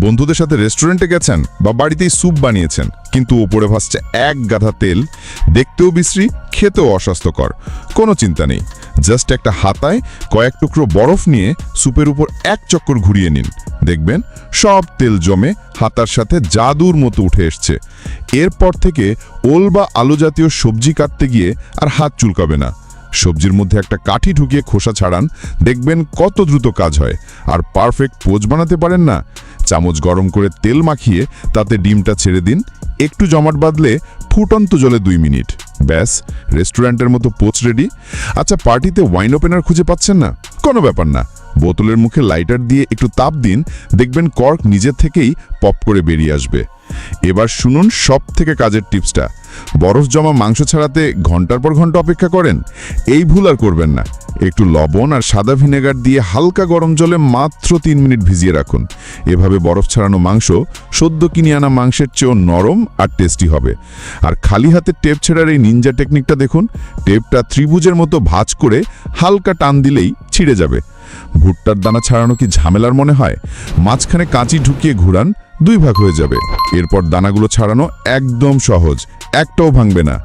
বন্ধুদের সাথে রেস্টুরেন্টে গেছেন বা বাড়িতেই স্যুপ বানিয়েছেন, কিন্তু ওপরে ভাসছে এক গাধা তেল, দেখতেও বিশ্রী, খেতেও অস্বাস্থ্যকর। কোনো চিন্তা নেই, জাস্ট একটা হাতায় কয়েক টুকরো বরফ নিয়ে স্যুপের উপর এক চক্কর ঘুরিয়ে নিন, দেখবেন সব তেল জমে হাতার সাথে জাদুর মতো উঠে এসছে। এরপর থেকে ওল বা আলু জাতীয় সবজি কাটতে গিয়ে আর হাত চুলকাবে না। সবজির মধ্যে একটা কাঠি ঢুকিয়ে খোসা ছাড়ান, দেখবেন কত দ্রুত কাজ হয়। আর পারফেক্ট পোচ বানাতে পারেন না? চামচ গরম করে তেল মাখিয়ে তাতে ডিমটা ছেড়ে দিন, একটু জমাট বাঁধলে ফুটন্ত জলে 2 মিনিট, ব্যাস রেস্টুরেন্টের মতো পোচ রেডি। আচ্ছা, পার্টিতে ওয়াইন ওপেনার খুঁজে পাচ্ছেন না? কোনো ব্যাপার না, বোতলের মুখে লাইটার দিয়ে একটু তাপ দিন, দেখবেন কর্ক নিজে থেকেই পপ করে বেরিয়ে আসবে। এবার শুনুন সব থেকে কাজের টিপসটা। বরফ জমা মাংস ছাড়াতে ঘন্টার পর ঘন্টা অপেক্ষা করেন? এই ভুল আর করবেন না। একটু লবণ আর সাদা ভিনেগার দিয়ে হালকা গরম জলে মাত্র 3 মিনিট ভিজিয়ে রাখুন। এভাবে বরফ ছাড়ানো মাংস সদ্য কিনে আনা মাংসের চেয়েও নরম আর টেস্টি হবে। আর খালি হাতে টেপ ছেড়ার এই নিনজা টেকনিকটা দেখুন, টেপটা ত্রিভুজের মতো ভাঁজ করে হালকা টান দিলেই ছিঁড়ে যাবে। ভুট্টার দানা ছাড়ানো কি ঝামেলার মনে হয়? মাঝখানে কাঁচি ঢুকিয়ে ঘুরান, 2 ভাগ হয়ে যাবে। এরপর দানাগুলো ছাড়ানো একদম সহজ, একটাও ভাঙবে না।